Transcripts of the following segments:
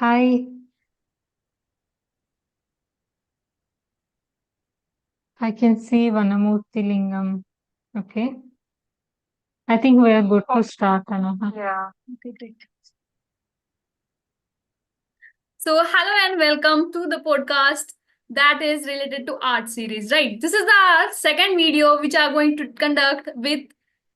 Hi, I can see Vanamurthy Lingam. Okay. I think we are good to start, Anaha. Yeah. Okay, great. So, hello and welcome to the podcast that is related to art series, right? This is the second video which are going to conduct with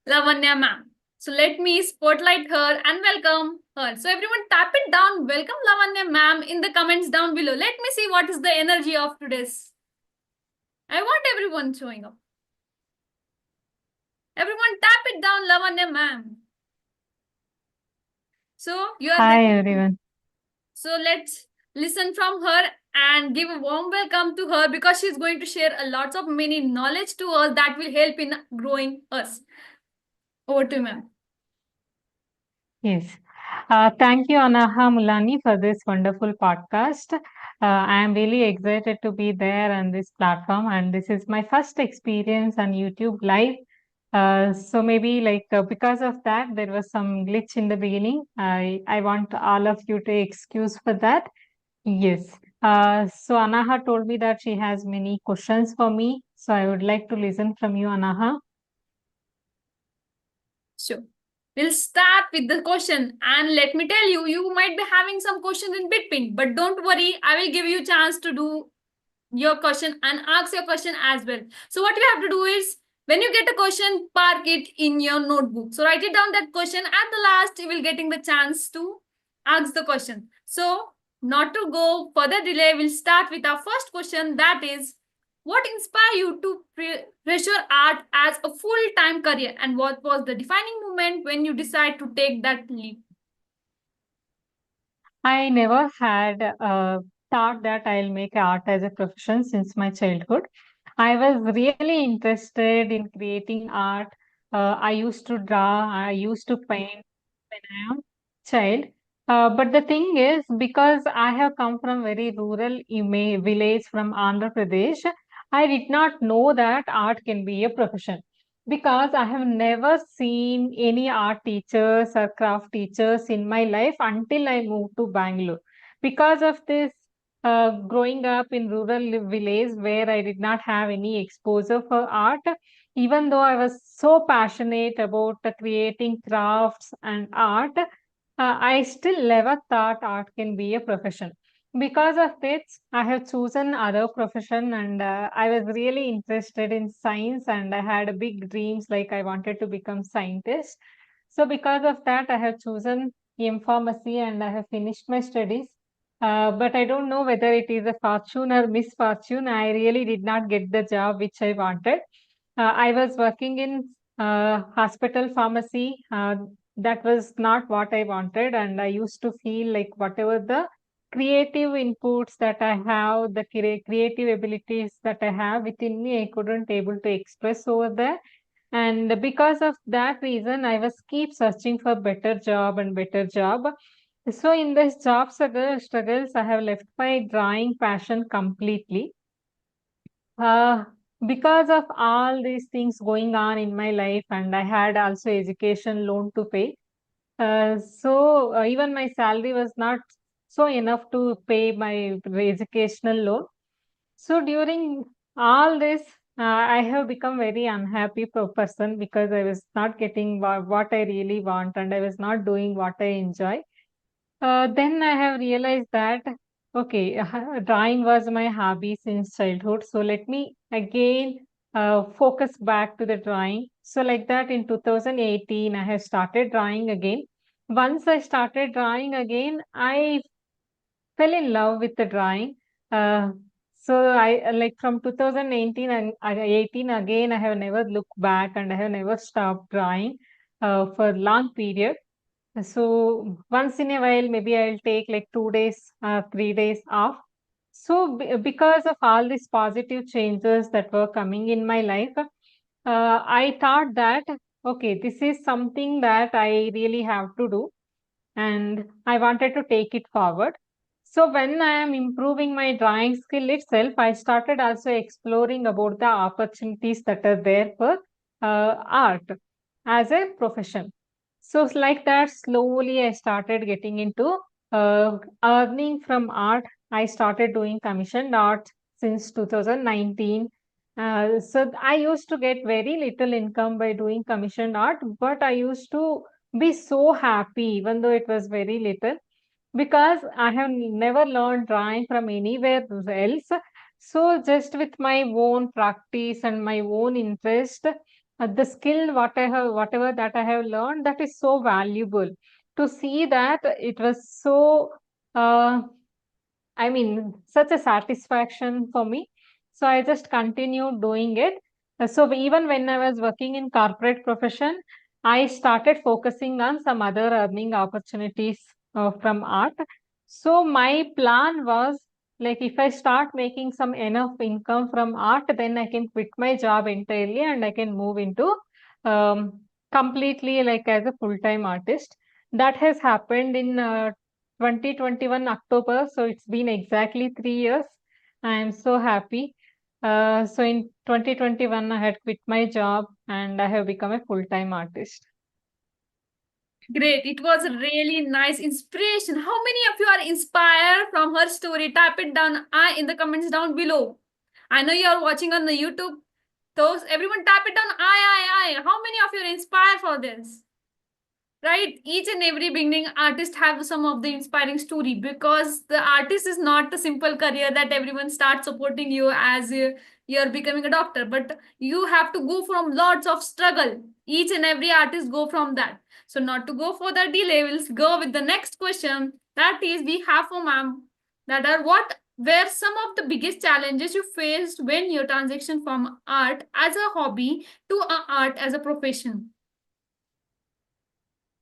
Lavanya ma'am. So, let me spotlight her and welcome her. So, everyone tap it down. Welcome Lavanya ma'am in the comments down below. Let me see what is the energy of today's. I want everyone showing up. Everyone tap it down, Lavanya ma'am. So, you are Hi, getting. everyone. So let's listen from her and give a warm welcome to her because she's going to share a lots of many knowledge to us that will help in growing us. Over to you, ma'am. Yes. Thank you, Anaha Mulani, for this wonderful podcast. I am really excited to be there on this platform, and this is my first experience on YouTube Live. So maybe because of that, there was some glitch in the beginning. I want all of you to excuse for that. Yes. So Anaha told me that she has many questions for me. So I would like to listen from you, Anaha. Sure. We'll start with the question, and let me tell you, you might be having some questions in between, but don't worry, I will give you chance to do your question and ask your question as well. So what you have to do is when you get a question, park it in your notebook. So write it down that question. At the last, you will getting the chance to ask the question. So not to go further delay, we'll start with our first question. That is, what inspired you to pursue art as a full-time career, and what was the defining moment when you decide to take that leap? I never had thought that I'll make art as a profession since my childhood. I was really interested in creating art. I used to draw, I used to paint when I am child. But the thing is, because I have come from very rural village from Andhra Pradesh, I did not know that art can be a profession because I have never seen any art teachers or craft teachers in my life until I moved to Bangalore. Because of this, growing up in village where I did not have any exposure for art, even though I was so passionate about creating crafts and art, I still never thought art can be a profession. Because of this, I have chosen other profession, and I was really interested in science, and I had big dreams like I wanted to become scientist. So because of that, I have chosen pharmacy and I have finished my studies. But I don't know whether it is a fortune or misfortune. I really did not get the job which I wanted. I was working in hospital pharmacy. That was not what I wanted, and I used to feel like whatever the creative inputs that I have, the creative abilities that I have within me, I couldn't able to express over there. And because of that reason, I was keep searching for better job and better job. So in this struggles, I have left my drawing passion completely. Uh, because of all these things going on in my life, and I had also education loan to pay. Even my salary was not so enough to pay my educational loan. So during all this, I have become very unhappy person because I was not getting what I really want, and I was not doing what I enjoy. Then I have realized that okay, drawing was my hobby since childhood. So let me again focus back to the drawing. So like that in 2018, I have started drawing again. Once I started drawing again, I fell in love with the drawing. Uh, so I like from 2019 and 18 again, I have never looked back and I have never stopped drawing for long period. So once in a while, maybe I'll take like 2 days, 3 days off. So because of all these positive changes that were coming in my life, I thought that okay, this is something that I really have to do, and I wanted to take it forward. So when I am improving my drawing skill itself, I started also exploring about the opportunities that are there for art as a profession. So it's like that slowly I started getting into Earning from art, I started doing commissioned art since 2019. So I used to get very little income by doing commissioned art, but I used to be so happy, even though it was very little, because I have never learned drawing from anywhere else. So just with my own practice and my own interest, the skill whatever that I have learned, that is so valuable. To see that it was so uh, I mean, such a satisfaction for me. So I just continued doing it. So even when I was working in corporate profession, I started focusing on some other earning opportunities from art. So my plan was like, if I start making some enough income from art, then I can quit my job entirely and I can move into um, completely like as a full-time artist. That has happened in 2021 October. So it's been exactly 3 years. I am so happy. So in 2021, I had quit my job and I have become a full-time artist. Great. It was a really nice inspiration. How many of you are inspired from her story? Type it down I in the comments down below. I know you are watching on the YouTube. So everyone type it down I. How many of you are inspired for this? Right, each and every beginning artist have some of the inspiring story, because the artist is not a simple career that everyone starts supporting you as you're becoming a doctor, but you have to go from lots of struggle. Each and every artist go from that. So not to go for the delay, we'll go with the next question. That is, we have for ma'am, that are what were some of the biggest challenges you faced when you transition from art as a hobby to art as a profession?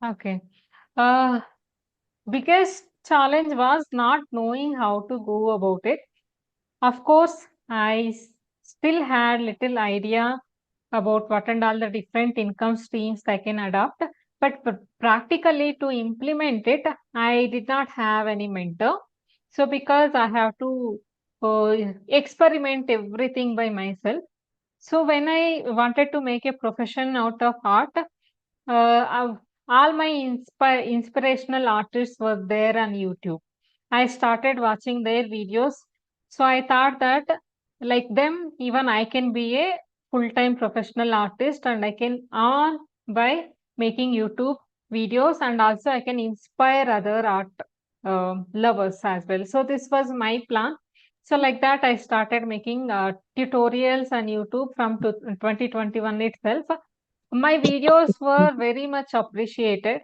Okay. Uh, Biggest challenge was not knowing how to go about it. Of course, still had little idea about what and all the different income streams I can adopt, but practically to implement it, I did not have any mentor. So because I have to experiment everything by myself. So when I wanted to make a profession out of art, all my inspirational artists were there on YouTube. I started watching their videos. So I thought that, like them, even I can be a full-time professional artist and I can earn by making YouTube videos, and also I can inspire other art lovers as well. So this was my plan. So like that, I started making tutorials on YouTube from 2021 itself. My videos were very much appreciated.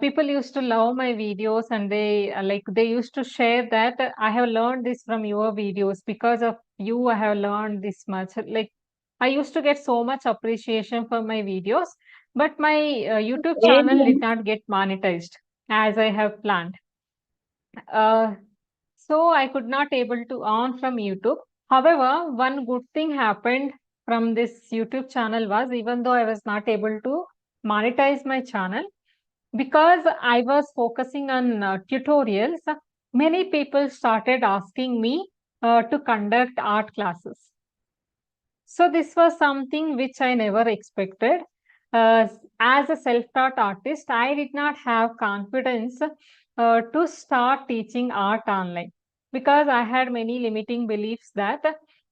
People used to love my videos, and they used to share that I have learned this from your videos. Because of you, I have learned this much. Like, I used to get so much appreciation for my videos, but my YouTube channel did not get monetized as I have planned. Uh, so I could not able to earn from YouTube. However, one good thing happened from this YouTube channel was, even though I was not able to monetize my channel, because I was focusing on tutorials, many people started asking me to conduct art classes. So this was something which I never expected. As a self-taught artist, I did not have confidence to start teaching art online, because I had many limiting beliefs that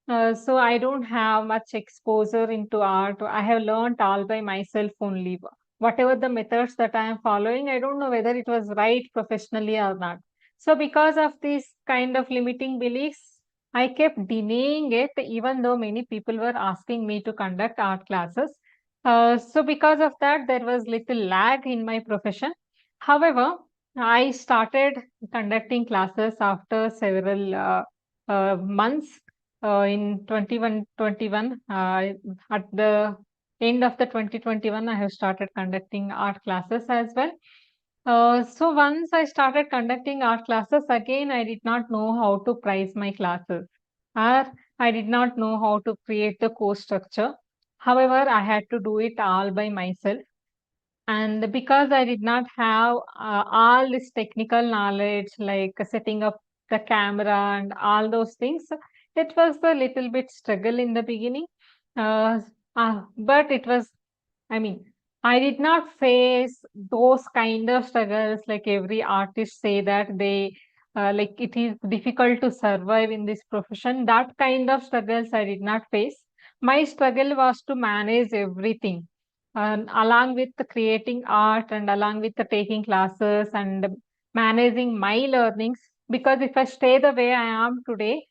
so I don't have much exposure into art. I have learned all by myself only. Whatever the methods that I am following, I don't know whether it was right professionally or not. So because of these kind of limiting beliefs, I kept delaying it, even though many people were asking me to conduct art classes. So because of that, there was little lag in my profession. However, I started conducting classes after several months in 21. At the end of the 2021, I have started conducting art classes as well. So once I started conducting art classes, again, I did not know how to price my classes, or I did not know how to create the course structure. However, I had to do it all by myself. And because I did not have all this technical knowledge, like setting up the camera and all those things, it was a little bit struggle in the beginning. Uh, but it was, I mean, I did not face those kind of struggles like every artist say that they like it is difficult to survive in this profession. That kind of struggles I did not face. My struggle was to manage everything, along with the creating art and along with the taking classes and managing my learnings. Because if I stay the way I am today,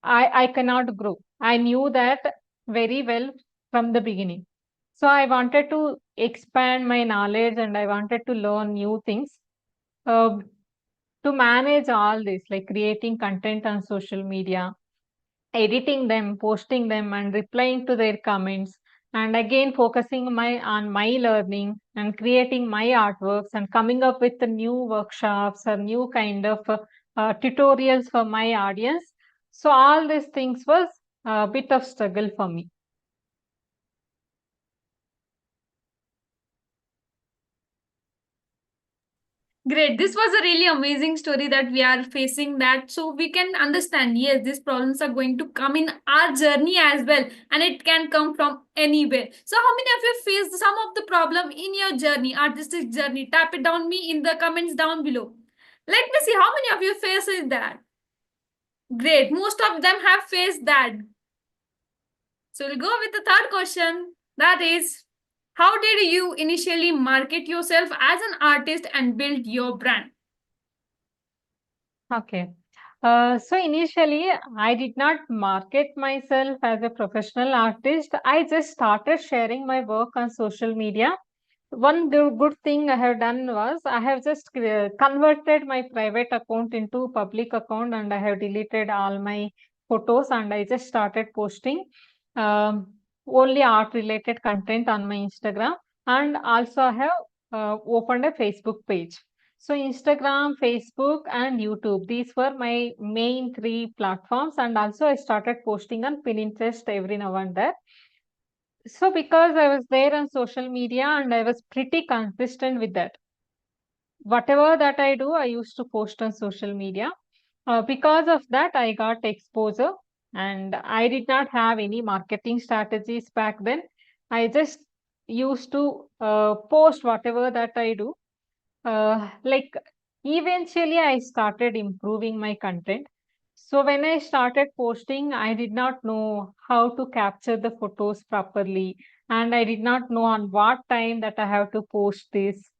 I cannot grow. I knew that very well from the beginning. So I wanted to expand my knowledge and I wanted to learn new things uh, to manage all this, like creating content on social media, editing them, posting them, and replying to their comments. And again, focusing on my learning and creating my artworks and coming up with the new workshops or new kind of tutorials for my audience. So all these things was a bit of struggle for me. Great. This was a really amazing story that we are facing that so we can understand yes these problems are going to come in our journey as well and it can come from anywhere. So how many of you faced some of the problem in your journey, artistic journey? Tap it down me in the comments down below. Let me see how many of you faces that. Great. Most of them have faced that. So we'll go with the third question. That is, how did you initially market yourself as an artist and build your brand? Okay. So initially, I did not market myself as a professional artist. I just started sharing my work on social media. One good thing I have done was I have just converted my private account into public account and I have deleted all my photos and I just started posting only art related content on my Instagram, and also I have opened a Facebook page. So Instagram, Facebook, and YouTube. These were my main three platforms, and also I started posting on Pinterest every now and then. So because I was there on social media and I was pretty consistent with that. Whatever that I do, I used to post on social media. Because of that, I got exposure, and I did not have any marketing strategies back then. I just used to post whatever that I do. Like eventually I started improving my content. So when I started posting, I did not know how to capture the photos properly, and I did not know on what time that I have to post this.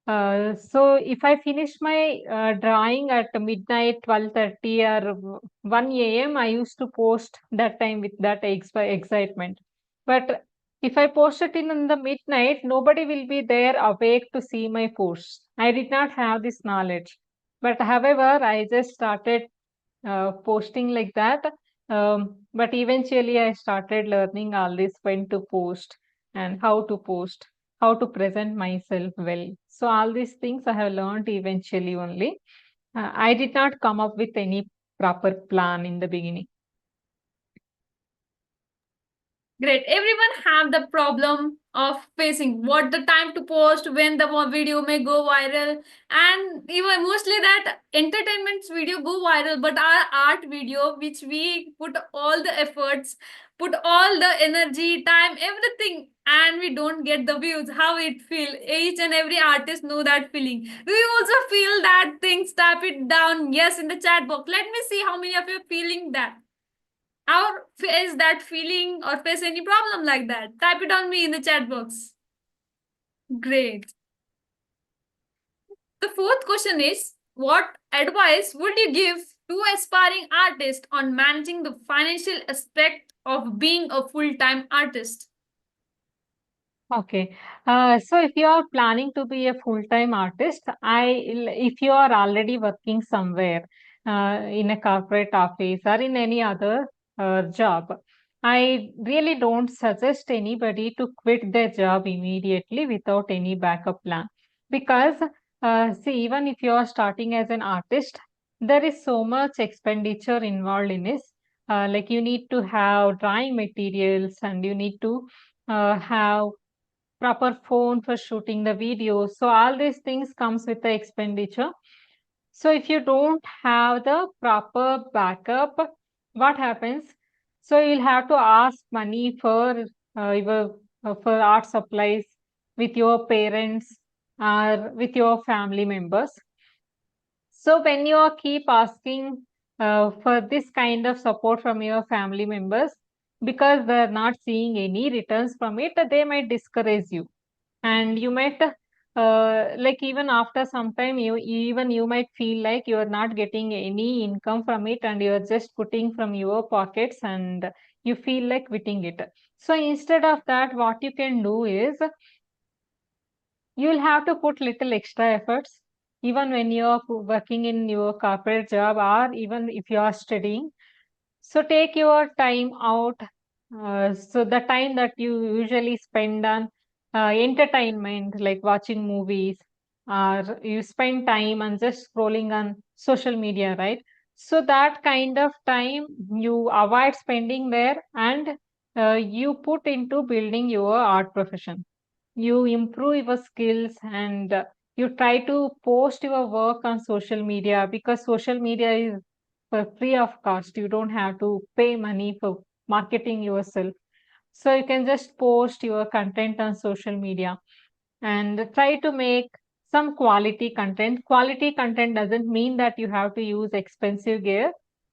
So if I finish my drawing at midnight, 12:30 or 1 a.m., I used to post that time with that excitement. But if I post it in the midnight, nobody will be there awake to see my posts. I did not have this knowledge. But however, I just started posting like that. But eventually, I started learning all this when to post and how to present myself well. So, all these things I have learned eventually only. I did not come up with any proper plan in the beginning. Great. Everyone have the problem of facing what the time to post, when the video may go viral, and even mostly that entertainment video go viral, but our art video, which we put all the efforts, put all the energy, time, everything, and we don't get the views, how it feel. Each and every artist know that feeling. Do you also feel that things? Tap it down, yes, in the chat box. Let me see how many of you are feeling that or face that feeling or face any problem like that. Type it on me in the chat box. Great. The fourth question is, what advice would you give to aspiring artists on managing the financial aspect of being a full-time artist? Okay. So if you are planning to be a full-time artist, if you are already working somewhere in a corporate office or in any other job, I really don't suggest anybody to quit their job immediately without any backup plan. Because, see, even if you are starting as an artist, there is so much expenditure involved in this. Like you need to have drawing materials and you need to have proper phone for shooting the video. So all these things comes with the expenditure. So if you don't have the proper backup, what happens? So you'll have to ask money for your for art supplies, with your parents or with your family members. So when you are keep asking for this kind of support from your family members, because they're not seeing any returns from it, they might discourage you, and you might like even after some time you might feel like you are not getting any income from it, and you are just putting from your pockets, and you feel like quitting it. So instead of that, what you can do is you will have to put little extra efforts even when you are working in your corporate job, or even if you are studying. So take your time out. So the time that you usually spend on entertainment, like watching movies, or you spend time on just scrolling on social media, right? So that kind of time you avoid spending there, and you put into building your art profession. You improve your skills, and you try to post your work on social media, because social media is for free of cost. You don't have to pay money for marketing yourself. So you can just post your content on social media and try to make some quality content. Quality content doesn't mean that you have to use expensive gear.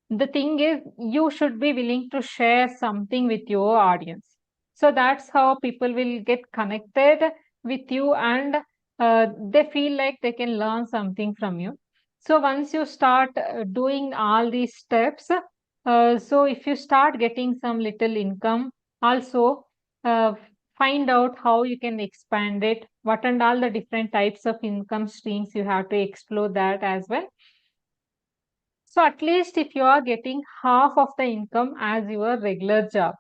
The thing is, you should be willing to share something with your audience. So that's how people will get connected with you, and they feel like they can learn something from you. So once you start doing all these steps, so if you start getting some little income, also uh, find out how you can expand it, what and all the different types of income streams you have to explore that as well. So at least if you are getting half of the income as your regular job,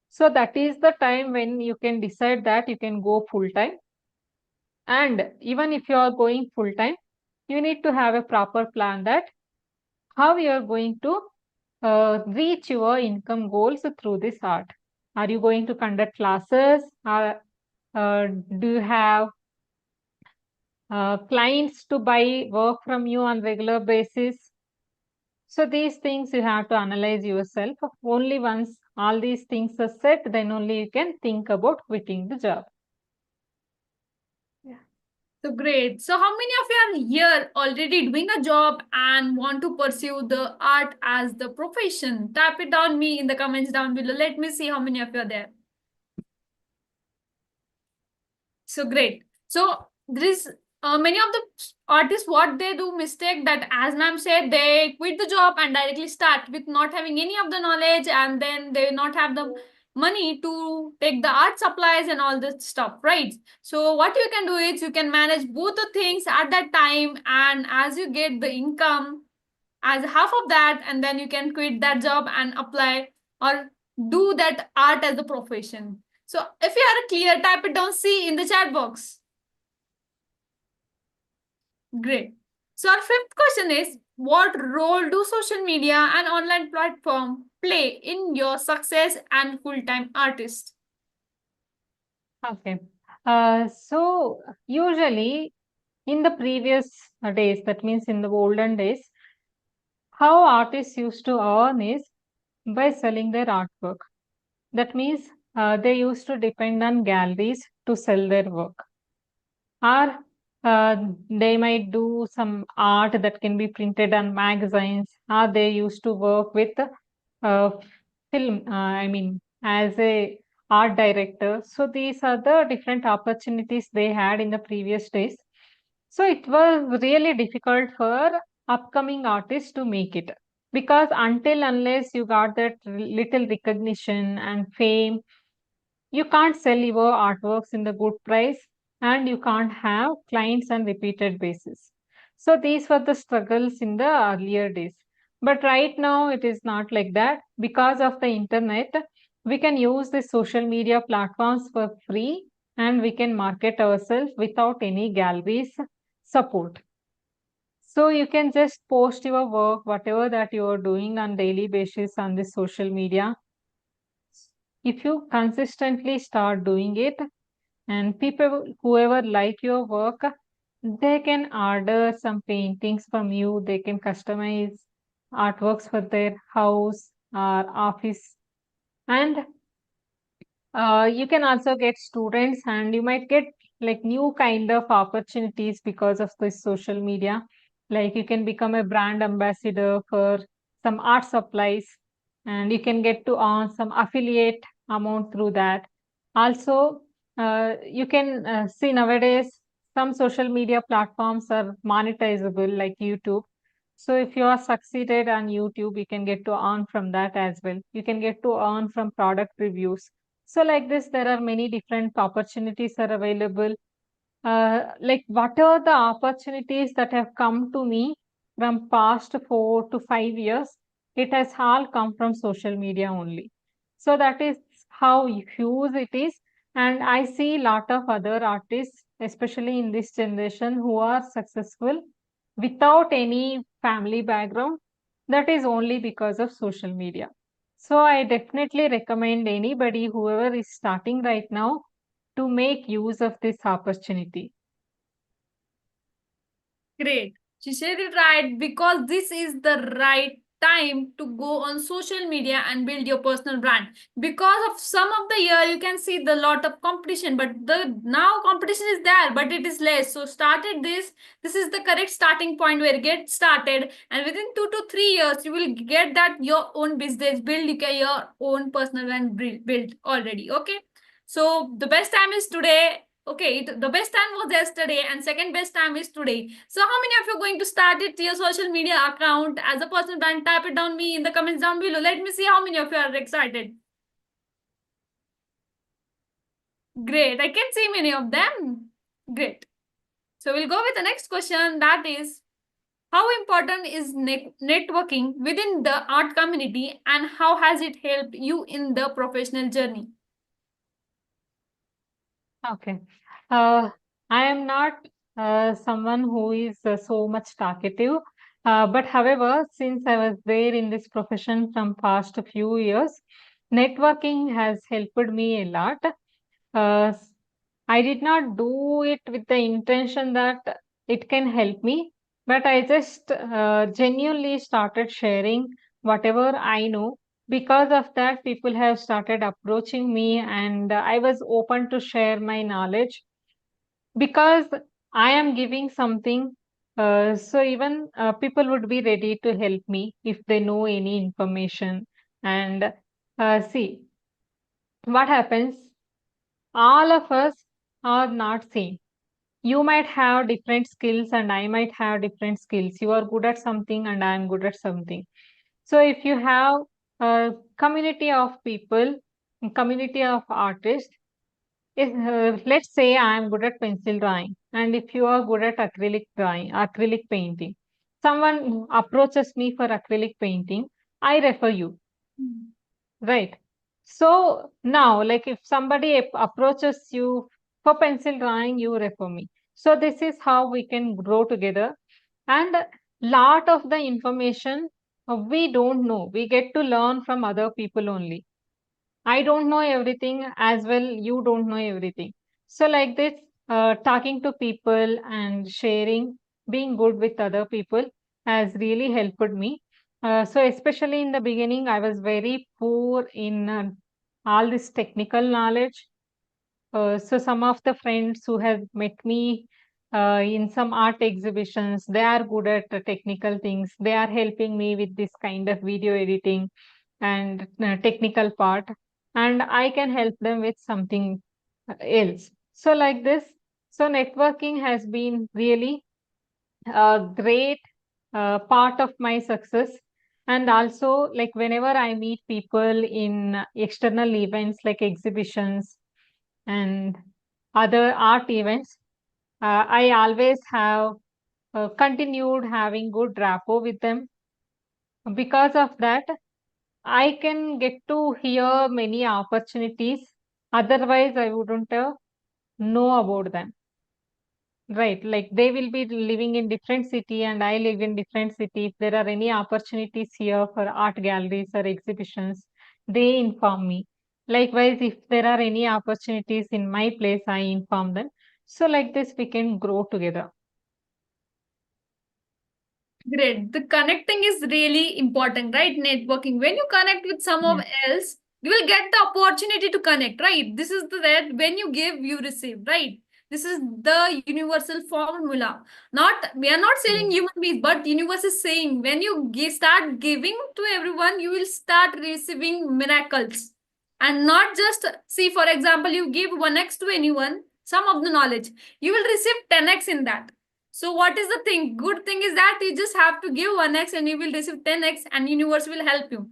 so that is the time when you can decide that you can go full time. And even if you are going full time, you need to have a proper plan that how you are going to reach your income goals through this art. Are you going to conduct classes? Or do you have clients to buy work from you on regular basis? So these things you have to analyze yourself. Only once all these things are set, then only you can think about quitting the job. Yeah. So great. So how many of you are here already doing a job and want to pursue the art as the profession? Type it down me in the comments down below. Let me see how many of you are there. So great. So there is many of the artists, what they do mistake that, as ma'am said, they quit the job and directly start with not having any of the knowledge, and then they not have the money to take the art supplies and all this stuff, right? So what you can do is you can manage both the things at that time, and as you get the income as half of that, and then you can quit that job and apply or do that art as a profession. So if you are clear, type it down C in the chat box. Great. So our fifth question is, what role do social media and online platform play in your success and full-time artist? Okay. So usually in the previous days, that means in the olden days, how artists used to earn is by selling their artwork. That means they used to depend on galleries to sell their work, or they might do some art that can be printed on magazines, or they used to work with uh, film, I mean, as a art director. So these are the different opportunities they had in the previous days. So it was really difficult for upcoming artists to make it, because until unless you got that little recognition and fame, you can't sell your artworks in the good price, and you can't have clients on repeated basis. So these were the struggles in the earlier days. But right now it is not like that. Because of the internet, we can use the social media platforms for free, and we can market ourselves without any galleries support. So you can just post your work, whatever that you are doing on daily basis on the social media. If you consistently start doing it, and people whoever like your work, they can order some paintings from you, they can customize artworks for their house or office, and you can also get students, and you might get like new kind of opportunities because of this social media. Like you can become a brand ambassador for some art supplies, and you can get to earn some affiliate amount through that. Also, you can see nowadays some social media platforms are monetizable like YouTube. So if you are succeeded on YouTube, you can get to earn from that as well. You can get to earn from product reviews. So like this, there are many different opportunities are available. Like what are the opportunities that have come to me from past 4 to 5 years? It has all come from social media only. So that is how huge it is. And I see a lot of other artists, especially in this generation, who are successful without any family background. That is only because of social media. So I definitely recommend anybody, whoever is starting right now, to make use of this opportunity. Great. She said it right because this is the right time to go on social media and build your personal brand. Because of some of the year you can see the lot of competition, but the now competition is there, but it is less. So started this. This is the correct starting point where get started, and within 2 to 3 years you will get that your own business, build your own personal brand built already. Okay. So the best time is today. Okay, the best time was yesterday, and second best time is today. So, how many of you are going to start it your social media account as a personal brand? Type it down me in the comments down below. Let me see how many of you are excited. Great, I can see many of them. Great. So, we'll go with the next question. That is, how important is networking within the art community, and how has it helped you in the professional journey? Okay. I am not someone who is so much talkative. But however, since I was there in this profession from past few years, networking has helped me a lot. S- I did not do it with the intention that it can help me, but I just genuinely started sharing whatever I know. Because of that, people have started approaching me, and I was open to share my knowledge because I am giving something. So even people would be ready to help me if they know any information. And see what happens. All of us are not same. You might have different skills, and I might have different skills. You are good at something, and I am good at something. So if you have a community of people, a community of artists, if, let's say I am good at pencil drawing, and if you are good at acrylic drawing, acrylic painting, someone approaches me for acrylic painting, I refer you, right? So now, like if somebody approaches you for pencil drawing, you refer me. So this is how we can grow together. And lot of the information we don't know, we get to learn from other people only. I don't know everything as well, you don't know everything. So, like this, talking to people and sharing, being good with other people has really helped me. So, especially in the beginning, I was very poor in all this technical knowledge. So some of the friends who have met me in some art exhibitions, they are good at the technical things. They are helping me with this kind of video editing and technical part, and I can help them with something else. So like this, so networking has been really a great part of my success. And also, like whenever I meet people in external events like exhibitions and other art events, I always have continued having good rapport with them. Because of that, I can get to hear many opportunities. Otherwise, I wouldn't know about them. Right, like they will be living in different city and I live in different city. If there are any opportunities here for art galleries or exhibitions, they inform me. Likewise, if there are any opportunities in my place, I inform them. So like this, we can grow together. Great. The connecting is really important, right? Networking. When you connect with someone Yeah. else, you will get the opportunity to connect, right? This is the that when you give, you receive, right? This is the universal formula. Not we are not selling Yes. human beings, but universe is saying when you start giving to everyone, you will start receiving miracles. And not just see, for example, you give 1x to anyone, some of the knowledge, you will receive 10x in that. So what is the thing? Good thing is that you just have to give 1x and you will receive 10x and universe will help you.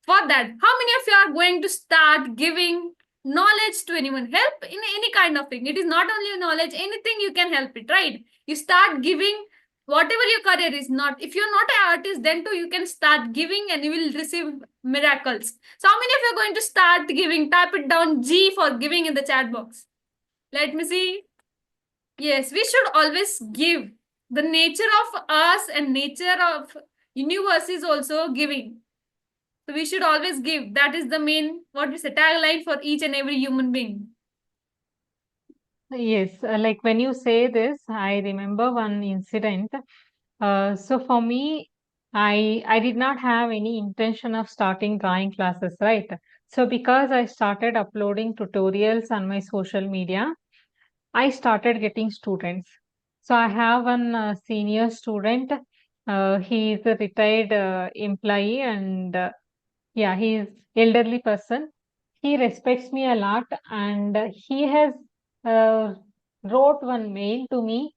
For that, how many of you are going to start giving knowledge to anyone? Help in any kind of thing. It is not only knowledge, anything you can help it, right? You start giving whatever your career is. Not if you're not an artist, then too you can start giving and you will receive miracles. So how many of you are going to start giving? Type it down G for giving in the chat box. Let me see. Yes, we should always give. The nature of us and nature of universe is also giving. So we should always give. That is the main, what we say, tagline for each and every human being. Yes, like when you say this, I remember one incident. So for me, I did not have any intention of starting drawing classes, right? So because I started uploading tutorials on my social media, I started getting students. So I have one senior student. He is a retired employee, and yeah, he is elderly person. He respects me a lot, and he has uh, wrote one mail to me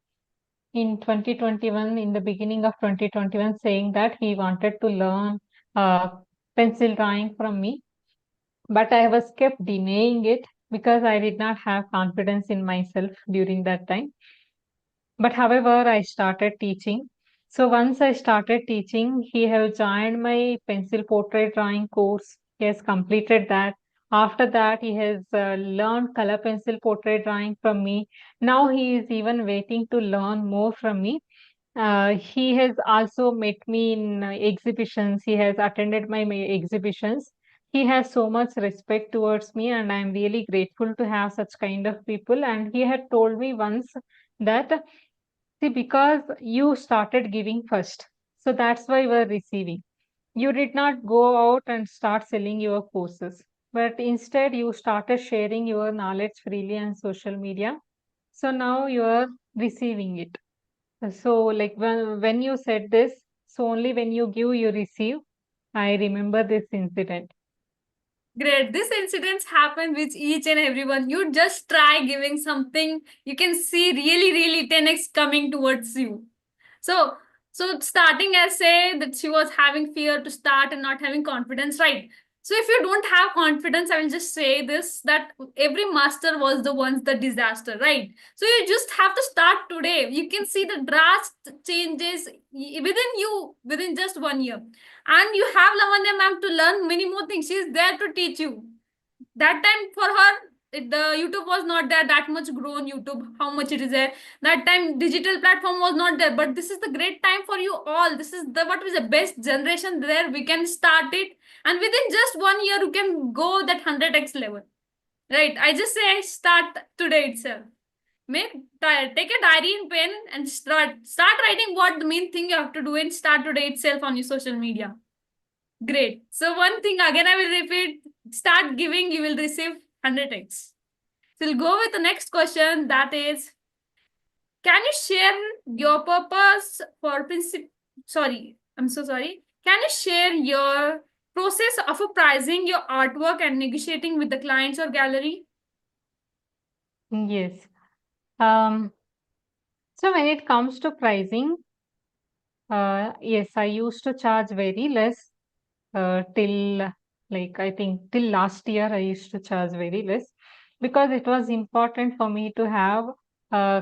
in 2021, in the beginning of 2021, saying that he wanted to learn uh, pencil drawing from me, but I was kept denying it because I did not have confidence in myself during that time. But however, I started teaching. So once I started teaching, he have joined my pencil portrait drawing course. He has completed that. After that, he has learned color pencil portrait drawing from me. Now he is even waiting to learn more from me. He has also met me in exhibitions. He has attended my exhibitions. He has so much respect towards me, and I'm really grateful to have such kind of people. And he had told me once that, see, because you started giving first, so that's why you are receiving. You did not go out and start selling your courses, but instead you started sharing your knowledge freely on social media. So now you are receiving it. So, like when you said this, so only when you give, you receive. I remember this incident. Great. This incidents happen with each and everyone. You just try giving something, you can see really, really 10x coming towards you. So, so starting as say that she was having fear to start and not having confidence, right? So if you don't have confidence, I will just say this that every master was the once the disaster, right? So you just have to start today. You can see the drastic changes within you within just 1 year. And you have Lavanya ma'am to learn many more things. She is there to teach you. That time for her, the YouTube was not there that much grown. YouTube, how much it is there. That time digital platform was not there. But this is the great time for you all. This is the what is the best generation there. We can start it, and within just 1 year, you can go that 100x level. Right? I just say I start today itself. Make take a diary and pen and start writing what the main thing you have to do and start today itself on your social media. Great. So one thing again I will repeat, start giving, you will receive 100x. So we'll go with the next question, that is, can you share your purpose for principle? Sorry, I'm so sorry. Can you share your process of pricing your artwork and negotiating with the clients or gallery? Yes. Um, so when it comes to pricing, yes, I used to charge very less till, like, I think till last year I used to charge very less because it was important for me to have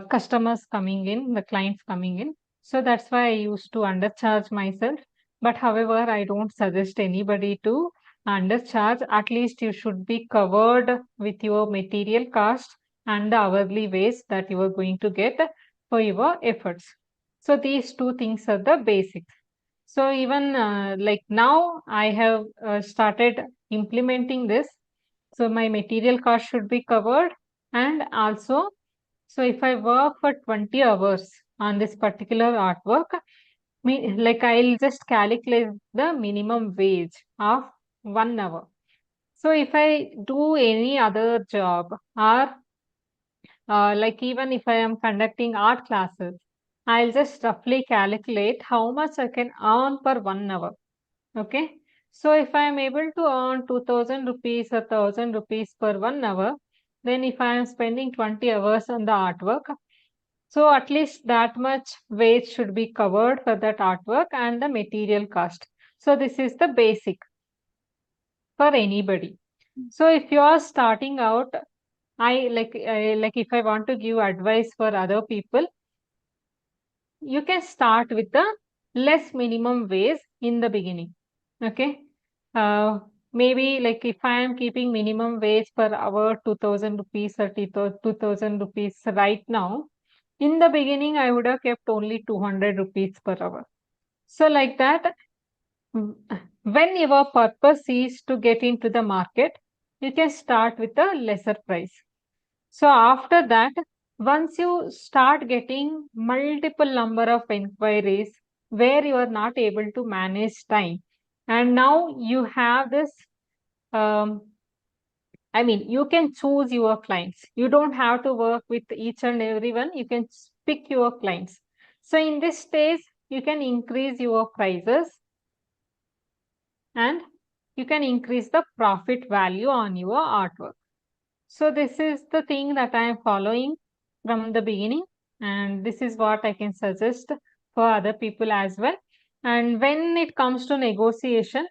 customers coming in, the clients coming in. So that's why I used to undercharge myself. But however, I don't suggest anybody to undercharge. At least you should be covered with your material cost and the hourly wage that you are going to get for your efforts. So these two things are the basics. So even like now, I have started implementing this. So my material cost should be covered, and also, so if I work for 20 hours on this particular artwork, like I'll just calculate the minimum wage of 1 hour. So if I do any other job or like even if I am conducting art classes, I'll just roughly calculate how much I can earn per 1 hour. Okay. So if I am able to earn 2000 rupees or 1000 rupees per 1 hour, then if I am spending 20 hours on the artwork, so at least that much wage should be covered for that artwork and the material cost. So this is the basic for anybody. So if you are starting out, I like if I want to give advice for other people, you can start with the less minimum wage in the beginning. Okay. Uh, Maybe like if I am keeping minimum wage per hour 2000 rupees or 2000 rupees right now, in the beginning I would have kept only 200 rupees per hour. So like that, mm, when your purpose is to get into the market, you can start with a lesser price. So after that, once you start getting multiple number of inquiries where you are not able to manage time, and now you have this, um, I mean, you can choose your clients. You don't have to work with each and everyone. You can pick your clients. So in this stage, you can increase your prices and you can increase the profit value on your artwork. So this is the thing that I am following from the beginning, and this is what I can suggest for other people as well. And when it comes to negotiation,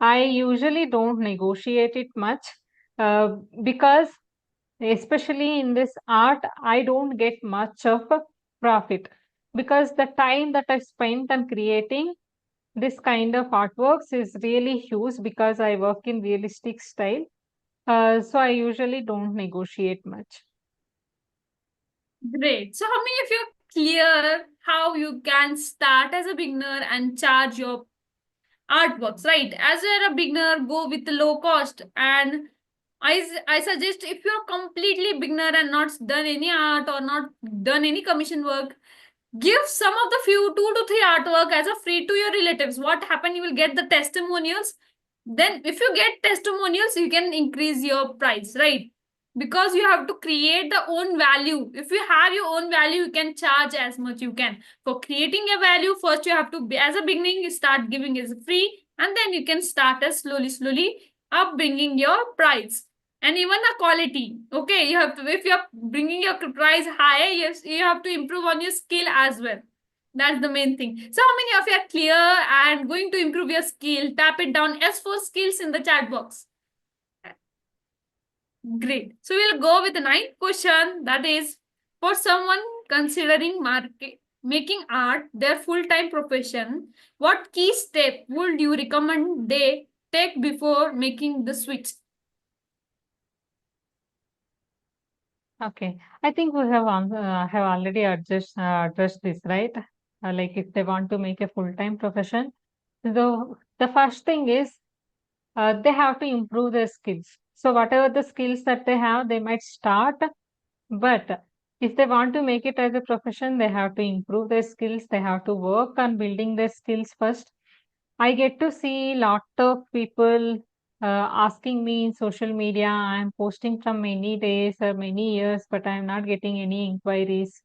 I usually don't negotiate it much, because especially in this art, I don't get much of a profit because the time that I spent on creating this kind of artworks is really huge because I work in realistic style. So I usually don't negotiate much. Great. So, how many of you are clear how you can start as a beginner and charge your artworks, right? As you're a beginner, go with the low cost. And I suggest if you're completely beginner and not done any art or not done any commission work, give some of the few 2 to 3 artwork as a free to your relatives. What happen? You will get the testimonials. Then if you get testimonials, you can increase your price, right? Because you have to create the own value. If you have your own value, you can charge as much you can. For creating a value, first you have to be, as a beginning, you start giving as free, and then you can start as slowly up bringing your price. And even the quality. Okay, you have to, if you're bringing your price higher, you have to improve on your skill as well. That's the main thing. So how many of you are clear and going to improve your skill? Tap it down S for skills in the chat box. Great. So we'll go with the ninth question. That is, for someone considering making art their full-time profession, what key step would you recommend they take before making the switch? Okay, I think we have already addressed this, right? Like if they want to make a full-time profession, the first thing is they have to improve their skills. So whatever the skills that they have, they might start, but if they want to make it as a profession, they have to improve their skills. They have to work on building their skills first. I get to see lot of people asking me in social media. I'm posting from many days or many years, but I'm not getting any inquiries,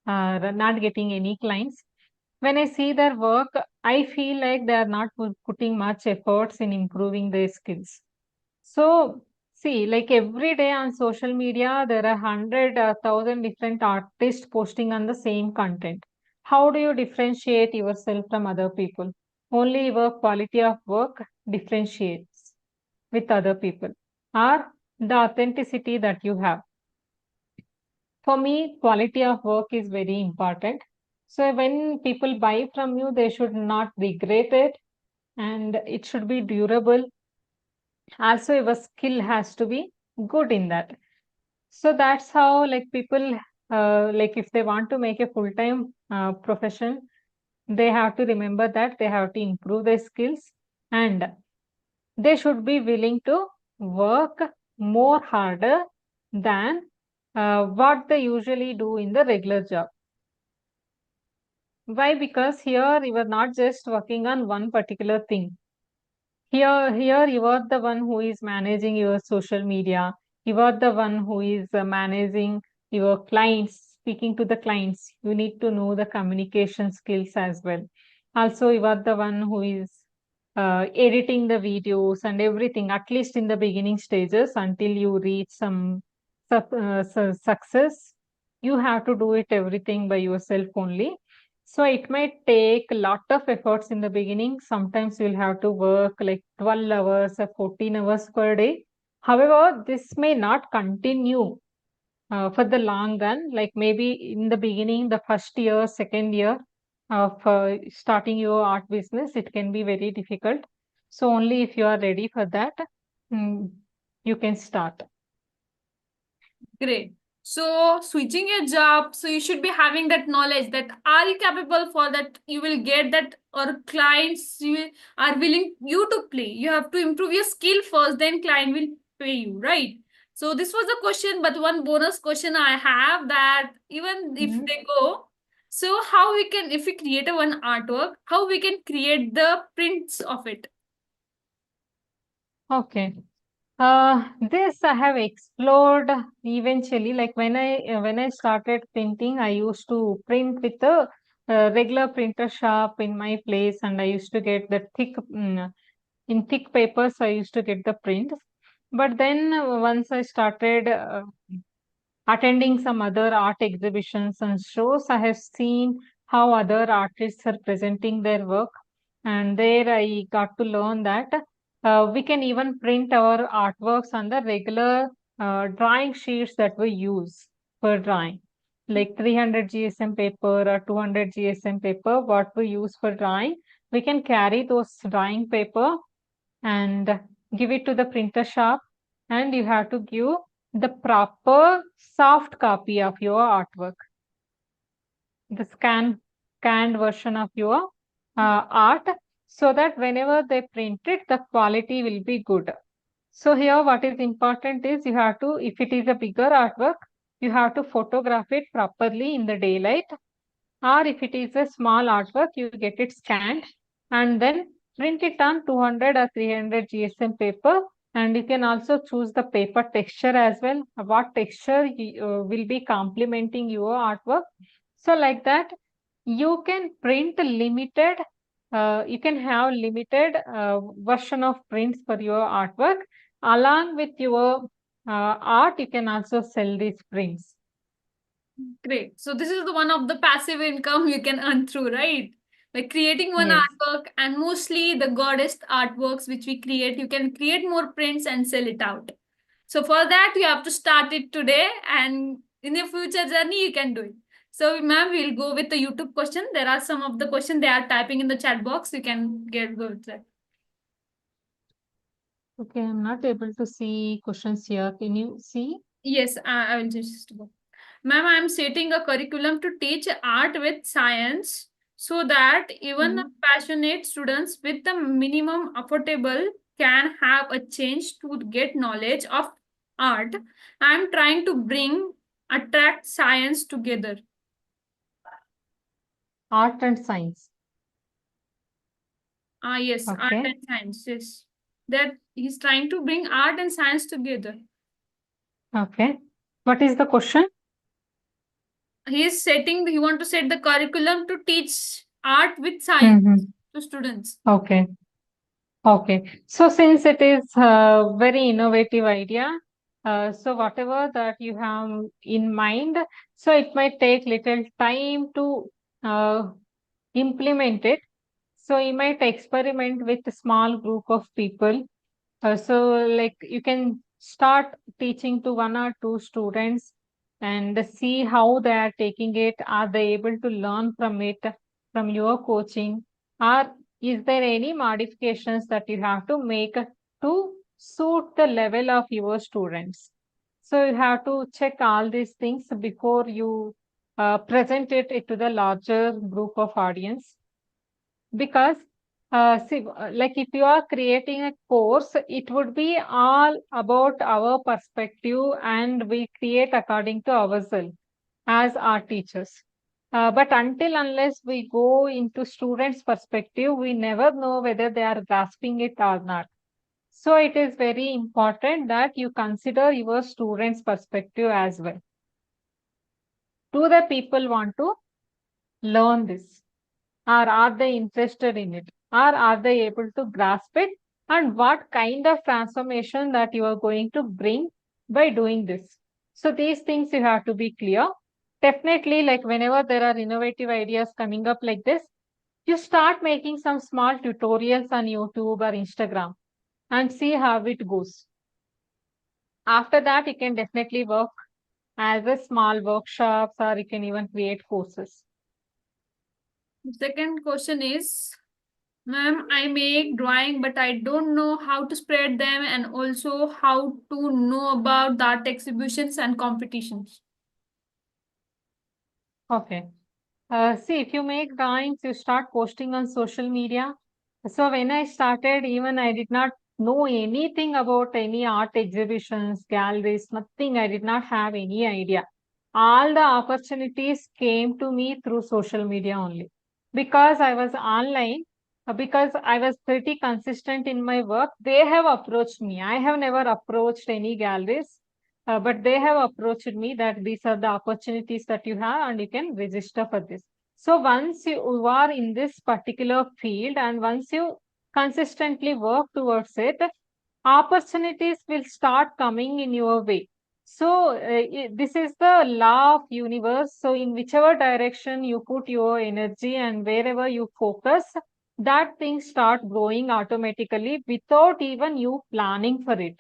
not getting any clients. When I see their work, I feel like they are not putting much efforts in improving their skills. So, see, like every day on social media, there are 100,000 different artists posting on the same content. How do you differentiate yourself from other people? Only your quality of work differentiates with other people, or the authenticity that you have. For me, quality of work is very important. So, when people buy from you, they should not regret it and it should be durable. Also, your skill has to be good in that. So that's how like people like if they want to make a full-time profession, they have to remember that they have to improve their skills and they should be willing to work more harder than what they usually do in the regular job. Why? Because here you are not just working on one particular thing. Here you are the one who is managing your social media. You are the one who is managing your clients, speaking to the clients, you need to know the communication skills as well. Also, you are the one who is editing the videos and everything, at least in the beginning stages until you reach some success. You have to do it everything by yourself only. So it might take a lot of efforts in the beginning. Sometimes you'll have to work like 12 hours or 14 hours per day. However, this may not continue for the long run. Like maybe in the beginning, the first year, second year of starting your art business, it can be very difficult. So only if you are ready for that, mm, you can start. Great. So switching your job, so you should be having that knowledge that are you capable for that, you will get that, or clients are willing you to play. You have to improve your skill first, then client will pay you, right? So this was the question, but one bonus question I have, that even if Mhm. they go, so how we can, if we create a one artwork, how we can create the prints of it? Okay. This I have explored eventually. Like when I started printing, I used to print with a regular printer shop in my place, and I used to get the in thick papers. I used to get the prints. But then once I started attending some other art exhibitions and shows, I have seen how other artists are presenting their work. And there I got to learn that we can even print our artworks on the regular drawing sheets that we use for drawing, like 300 GSM paper or 200 GSM paper, what we use for drawing. We can carry those drawing paper and give it to the printer shop, and you have to give the proper soft copy of your artwork, the scanned version of your art, so that whenever they print it, the quality will be good. So here what is important is you have to, if it is a bigger artwork, you have to photograph it properly in the daylight, or if it is a small artwork, you get it scanned and then print it on 200 or 300 GSM paper. And you can also choose the paper texture as well, what texture will be complementing your artwork. So like that, you can print limited, you can have limited version of prints for your artwork. Along with your art, you can also sell these prints. Great. So this is the one of the passive income you can earn through, right? By creating one Yes. artwork, and mostly the goddess artworks which we create, you can create more prints and sell it out. So for that, you have to start it today, and in your future journey, you can do it. So, ma'am, we'll go with the YouTube question. There are some of the questions they are typing in the chat box. You can go with that. Okay, I'm not able to see questions here. Can you see? Yes, I will just go. Ma'am, I am setting a curriculum to teach art with science so that even Mm. passionate students with the minimum affordable can have a chance to get knowledge of art. I am trying to bring attract science together. Art and science. Ah, yes, art Okay. and science. Yes, that he's trying to bring art and science together. Okay. What is the question? He want to set the curriculum to teach art with science Mm-hmm. to students. Okay. Okay. So since it is a very innovative idea, so whatever that you have in mind, so it might take little time to uh, implement it. So you might experiment with a small group of people. So, like you can start teaching to one or two students and see how they are taking it. Are they able to learn from it, from your coaching? Or is there any modifications that you have to make to suit the level of your students? So, you have to check all these things before you present it to the larger group of audience, because see, like if you are creating a course, it would be all about our perspective and we create according to ourselves as our teachers. But until unless we go into students' perspective, we never know whether they are grasping it or not. So it is very important that you consider your students' perspective as well. Do the people want to learn this? Or are they interested in it? Or are they able to grasp it? And what kind of transformation that you are going to bring by doing this? So these things you have to be clear. Definitely, like whenever there are innovative ideas coming up like this, you start making some small tutorials on YouTube or Instagram and see how it goes. After that, you can definitely work as a small workshops, or you can even create courses. Second question is, ma'am, I make drawing, but I don't know how to spread them and also how to know about the art exhibitions and competitions. Okay. See, if you make drawings, you start posting on social media. So when I started, even I did not know anything about any art exhibitions, galleries, nothing. I did not have any idea. All the opportunities came to me through social media only because I was online, because I was pretty consistent in my work. They have approached me. I have never approached any galleries, but they have approached me that these are the opportunities that you have and you can register for this. So once you are in this particular field and once you consistently work towards it, opportunities will start coming in your way. So this is the law of universe. So in whichever direction you put your energy and wherever you focus, that things start growing automatically without even you planning for it.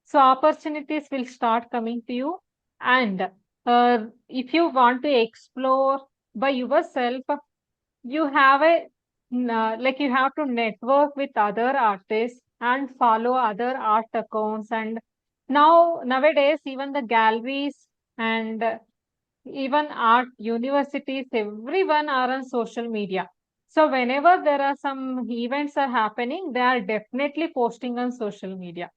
So opportunities will start coming to you. And if you want to explore by yourself, you have like you have to network with other artists and follow other art accounts. And nowadays, even the galleries and even art universities, everyone are on social media. So whenever there are some events are happening, they are definitely posting on social media.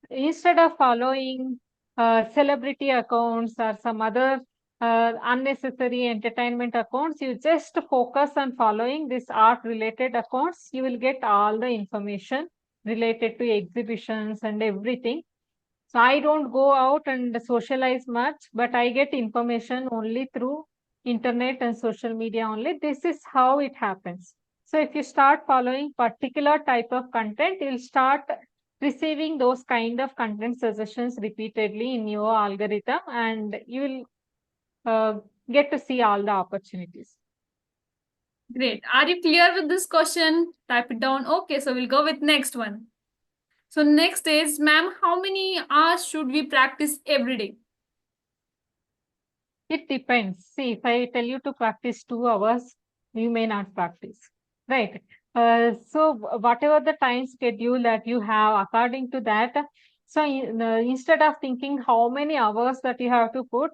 Instead of following celebrity accounts or some other unnecessary entertainment accounts, you just focus on following this art related accounts. You will get all the information related to exhibitions and everything. So I don't go out and socialize much, but I get information only through internet and social media only. This is how it happens. So if you start following particular type of content, you'll start receiving those kind of content suggestions repeatedly in your algorithm, and you will get to see all the opportunities. Great. Are you clear with this question? Type it down. Okay, so we'll go with next one. So next is, ma'am, how many hours should we practice every day? It depends. See, if I tell you to practice 2 hours, you may not practice, right? So whatever the time schedule that you have, according to that, so instead of thinking how many hours that you have to put,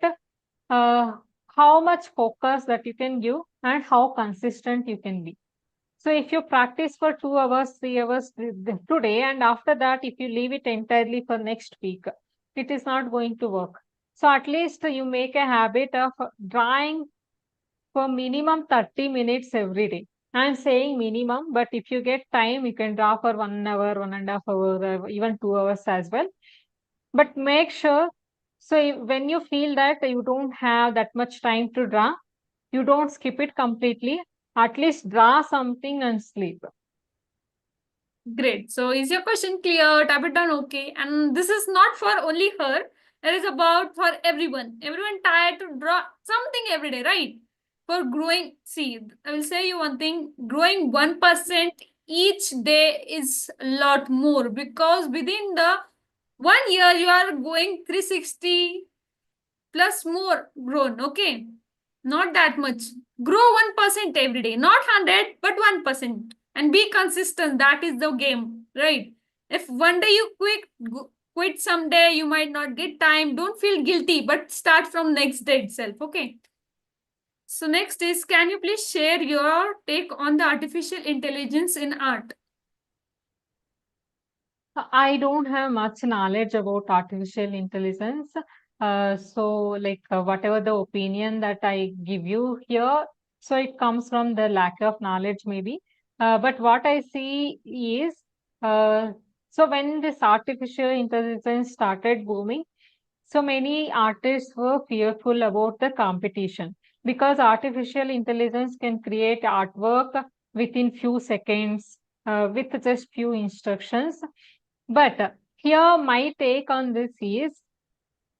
uh, how much focus that you can give and how consistent you can be. So if you practice for 2 hours, 3 hours today, and after that, if you leave it entirely for next week, it is not going to work. So at least you make a habit of drawing for minimum 30 minutes every day. I'm saying minimum, but if you get time, you can draw for 1 hour, 1.5 hours, even 2 hours as well. But make sure, so when you feel that you don't have that much time to draw, you don't skip it completely. At least draw something and sleep. Great. So is your question clear? Type it down. Okay. And this is not for only her. It is about for everyone. Everyone tired to draw something every day, right? For growing, see, I will say you one thing. Growing 1% each day is a lot more because within the 1 year you are going 360 plus more grown. Okay, not that much. Grow 1% every day, not 100 but 1%, and be consistent. That is the game, right? If one day you quit someday, you might not get time. Don't feel guilty, but start from next day itself. Okay. So next is, can you please share your take on the artificial intelligence in art? I don't have much knowledge about artificial intelligence. Whatever the opinion that I give you here, so it comes from the lack of knowledge, maybe. But what I see is, uh, so when this artificial intelligence started booming, So many artists were fearful about the competition because artificial intelligence can create artwork within few seconds with just few instructions. But here my take on this is,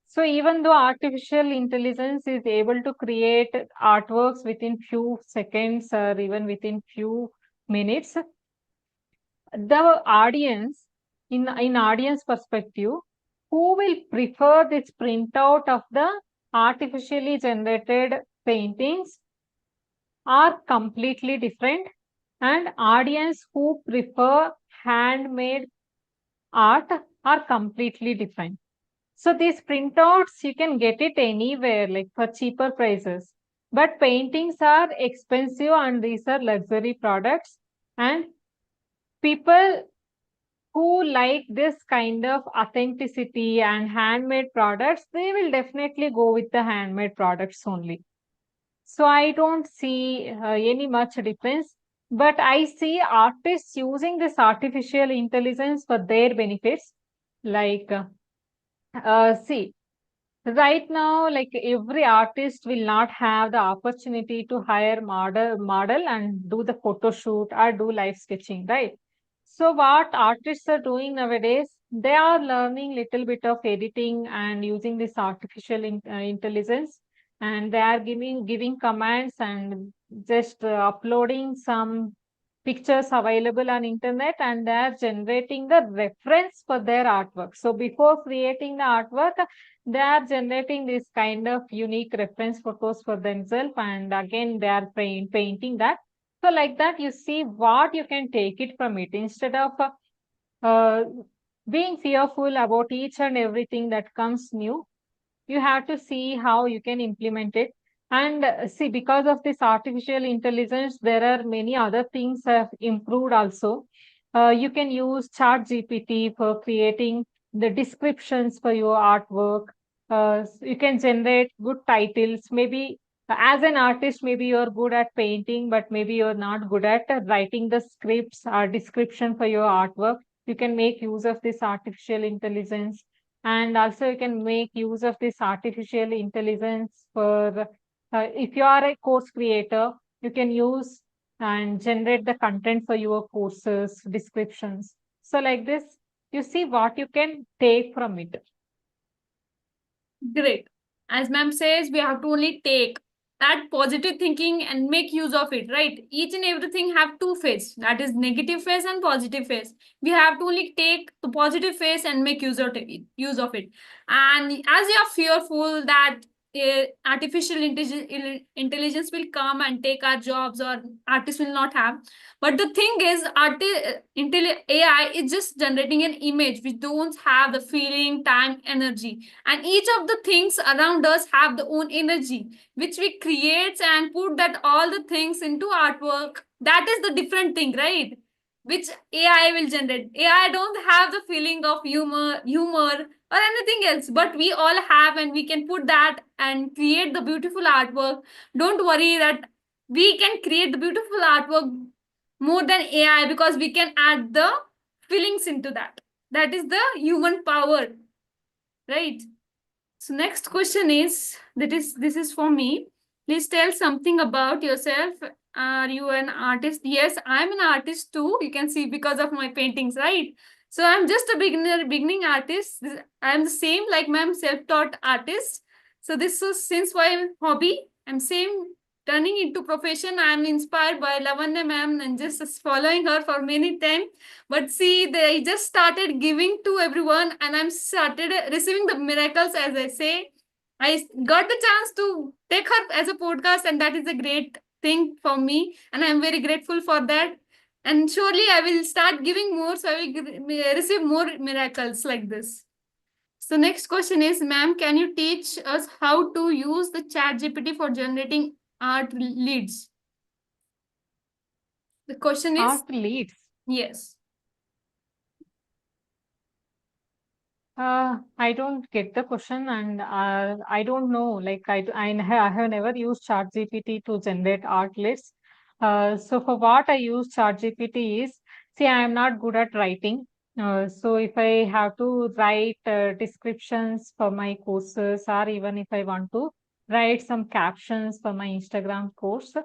so even though artificial intelligence is able to create artworks within few seconds or even within few minutes, the audience, in audience perspective, who will prefer this printout of the artificially generated paintings are completely different, and audience who prefer handmade art are completely different. So these printouts you can get it anywhere, like for cheaper prices, but paintings are expensive and these are luxury products, and people who like this kind of authenticity and handmade products, they will definitely go with the handmade products only. So I don't see any much difference, but I see artists using this artificial intelligence for their benefits. Like, see, right now, like every artist will not have the opportunity to hire model and do the photo shoot or do live sketching, right? So what artists are doing nowadays, they are learning little bit of editing and using this artificial intelligence, and they are giving commands and just uploading some pictures available on internet, and they are generating the reference for their artwork. So before creating the artwork, they are generating this kind of unique reference photos for themselves, and again they are painting that. So like that, you see what you can take it from it instead of uh, being fearful about each and everything that comes new. You have to see how you can implement it. And see, because of this artificial intelligence, there are many other things have improved also. You can use chat gpt for creating the descriptions for your artwork. You can generate good titles. Maybe as an artist, maybe you're good at painting, but maybe you're not good at writing the scripts or description for your artwork. You can make use of this artificial intelligence, and also you can make use of this artificial intelligence for if you are a course creator, you can use and generate the content for your courses descriptions. So like this, you see what you can take from it. Great. As ma'am says, we have to only take that positive thinking and make use of it, right? Each and everything have two face, that is negative face and positive face. We have to only take the positive face and make use of it. And as you are fearful that artificial intelligence will come and take our jobs, or artists will not have, but the thing is, AI is just generating an image which don't have the feeling, time, energy, and each of the things around us have the own energy which we create and put that all the things into artwork. That is the different thing, right? Which AI will generate. AI don't have the feeling of humor or anything else, but we all have, and we can put that and create the beautiful artwork. Don't worry that we can create the beautiful artwork more than AI, because we can add the feelings into that. That is the human power, right? So next question is, this is for me. Please tell something about yourself. Are you an artist? Yes, I'm an artist too. You can see because of my paintings, right? So I'm just a beginning artist. I'm the same like ma'am, self-taught artist. So this was since my hobby. I'm same turning into profession. I'm inspired by Lavanya ma'am and just following her for many time. But see, they just started giving to everyone, and I'm started receiving the miracles, as I say. I got the chance to take her as a podcast, and that is a great thing for me, and I'm very grateful for that. And surely I will start giving more, so I will receive more miracles like this. So next question is, ma'am, can you teach us how to use the chat GPT for generating art leads? The question is, Art leads. yes. I don't get the question, and I don't know. Like I have never used ChatGPT to generate art lists. So for what I use ChatGPT is, see, I am not good at writing. So if I have to write descriptions for my courses, or even if I want to write some captions for my Instagram posts,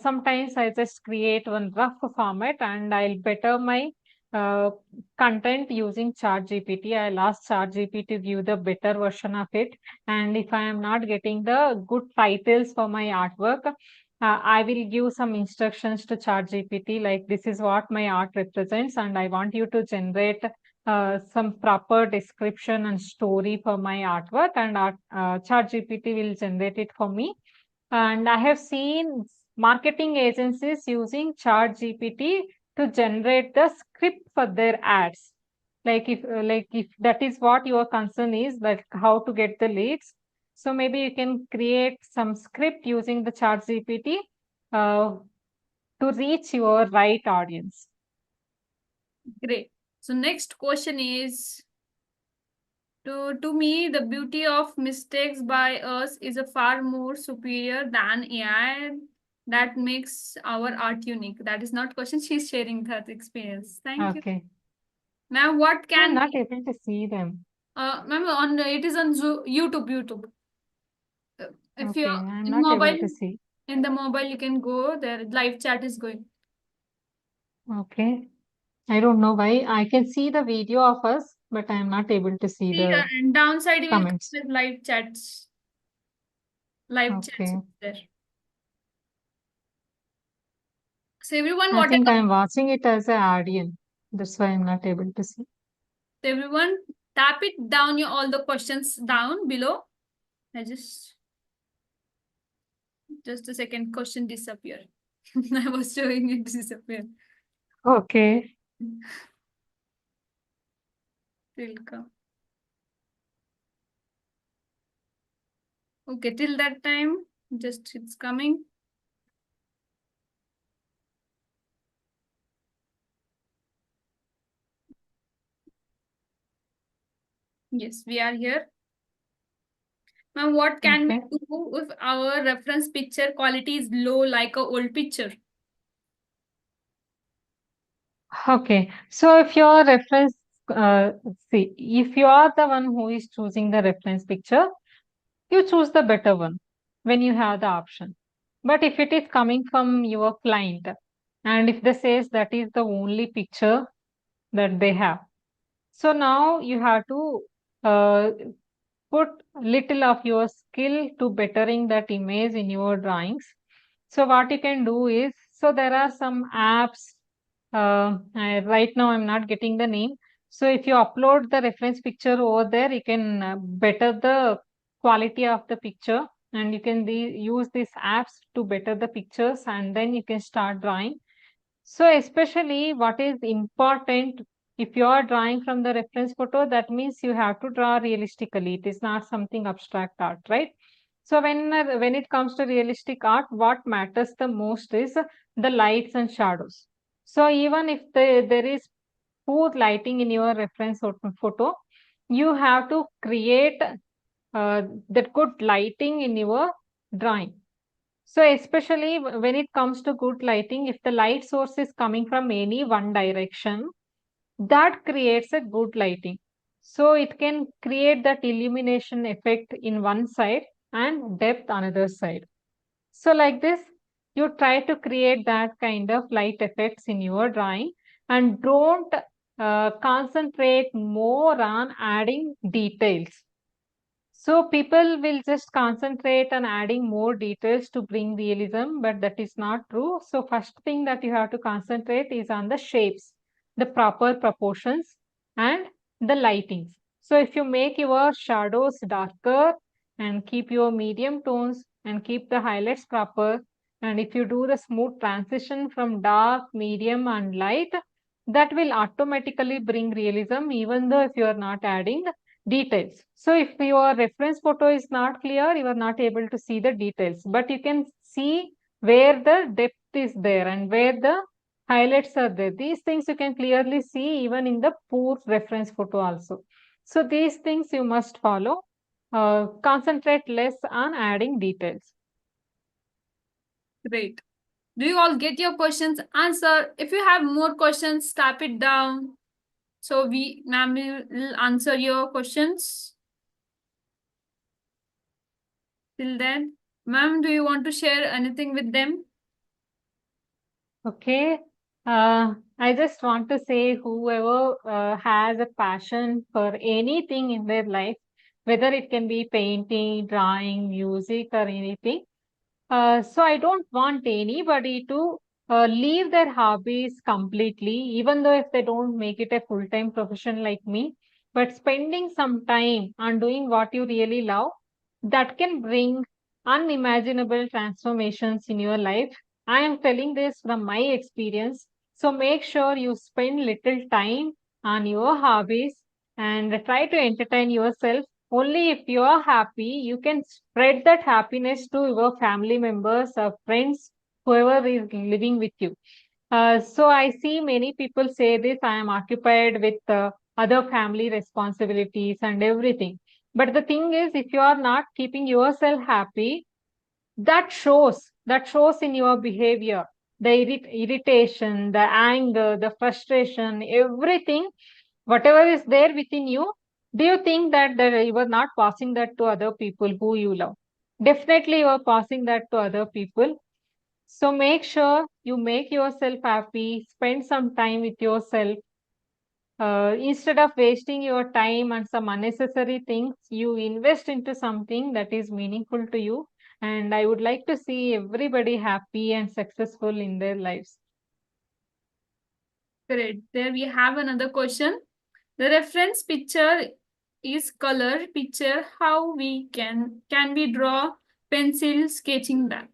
sometimes I just create one rough format and I'll better my uh, content using ChatGPT. I'll ask ChatGPT to give the better version of it. And if I am not getting the good titles for my artwork, I will give some instructions to ChatGPT, like this is what my art represents, and I want you to generate some proper description and story for my artwork, and ChatGPT will generate it for me. And I have seen marketing agencies using ChatGPT to generate the script for their ads. Like if that is what your concern is, like how to get the leads. So maybe you can create some script using the ChatGPT uh, to reach your right audience. Great. So next question is, to me, the beauty of mistakes by us is a far more superior than AI that makes our art unique. That is not question. She's sharing that experience. Thank you. Okay. Ma'am, what I'm can not be, able to see them. ma'am, on it is on YouTube, YouTube. If you're Okay, I'm in not able mobile, to see. in the mobile, you can go there. Live chat is going. Okay. I don't know why. I can see the video of us, but I'm not able to see See, the and downside you will come comments. with live chats. Live chats Okay. there. So everyone, I whatever. think I'm watching it as a audience. That's why I'm not able to see. So everyone, tap it down your all the questions down below. I just a second, question disappear. I was showing it disappear. Okay. Will come. Okay, till that time, just it's coming. Yes, we are here. Now, what can we Okay. do if our reference picture quality is low like a old picture? Okay. So if your reference, uh, see, if you are the one who is choosing the reference picture, you choose the better one when you have the option. But if it is coming from your client, and if they says that is the only picture that they have, so now you have to uh, put little of your skill to bettering that image in your drawings. So what you can do is, so there are some apps. Right now I'm not getting the name. So if you upload the reference picture over there, you can better the quality of the picture, and you can use these apps to better the pictures, and then you can start drawing. So especially what is important, if you are drawing from the reference photo, that means you have to draw realistically. It is not something abstract art, right? So when it comes to realistic art, what matters the most is the lights and shadows. So even if there is poor lighting in your reference photo, you have to create that good lighting in your drawing. So especially when it comes to good lighting, if the light source is coming from any one direction, that creates a good lighting. So it can create that illumination effect in one side and depth another side. So like this, you try to create that kind of light effects in your drawing, and don't concentrate more on adding details. So people will just concentrate on adding more details to bring realism, but that is not true. So first thing that you have to concentrate is on the shapes, the proper proportions, and the lightings. So if you make your shadows darker and keep your medium tones and keep the highlights proper, and if you do the smooth transition from dark, medium, and light, that will automatically bring realism even though if you are not adding details. So if your reference photo is not clear, you are not able to see the details, but you can see where the depth is there and where the highlights are there. These things you can clearly see even in the poor reference photo also. So these things you must follow. Concentrate less on adding details. Great. Do you all get your questions answered? If you have more questions, tap it down. So ma'am will answer your questions till then. Ma'am, do you want to share anything with them? Okay. I just want to say whoever has a passion for anything in their life, whether it can be painting, drawing, music, or anything. So I don't want anybody to leave their hobbies completely, even though if they don't make it a full-time profession like me, but spending some time on doing what you really love, that can bring unimaginable transformations in your life. I am telling this from my experience. So make sure you spend little time on your hobbies and try to entertain yourself. Only if you are happy, you can spread that happiness to your family members or friends, whoever is living with you. So I see many people say this, I am occupied with other family responsibilities and everything. But the thing is, if you are not keeping yourself happy, that shows in your behavior, the irritation, the anger, the frustration, everything, whatever is there within you. Do you think that you are not passing that to other people who you love? Definitely you are passing that to other people. So make sure you make yourself happy, spend some time with yourself. Instead of wasting your time on some unnecessary things, you invest into something that is meaningful to you. And I would like to see everybody happy and successful in their lives. Great. There we have another question. The reference picture is color picture. How we can we draw pencil sketching that?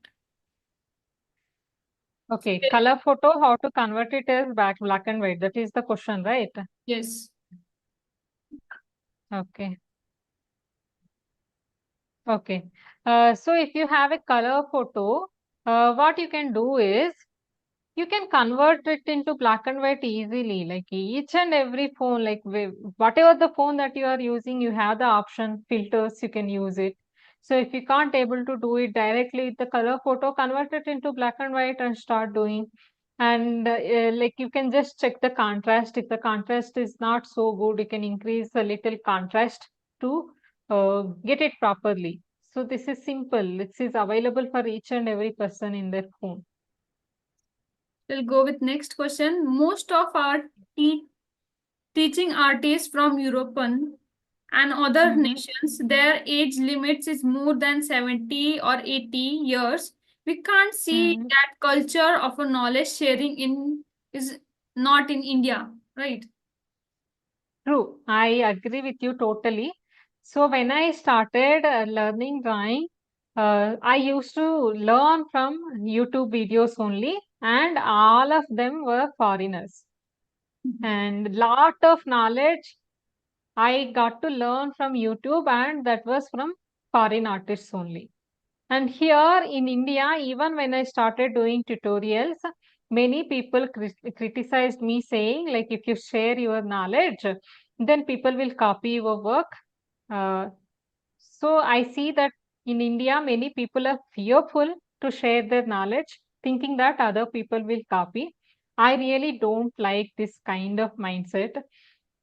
Okay, color photo, how to convert it as black and white? That is the question, right? Yes. Okay. Okay. So if you have a color photo, what you can do is you can convert it into black and white easily. Like each and every phone, like whatever the phone that you are using, you have the option filters, you can use it. So if you can't able to do it directly with the color photo, convert it into black and white and start doing. And like you can just check the contrast. If the contrast is not so good, you can increase a little contrast to get it properly. So this is simple. This is available for each and every person in their phone. We'll go with next question. Most of our teaching artists from European and other Mhm. nations, their age limits is more than 70 or 80 years. We can't see Mm. that culture of a knowledge sharing in is not in India, right? True, I agree with you totally. So when I started learning drawing, I used to learn from YouTube videos only, and all of them were foreigners. And lot of knowledge I got to learn from YouTube, and that was from foreign artists only. And here in India, even when I started doing tutorials, many people criticized me saying, like, if you share your knowledge, then people will copy your work. Uh, so I see that in India, many people are fearful to share their knowledge, thinking that other people will copy. I really don't like this kind of mindset.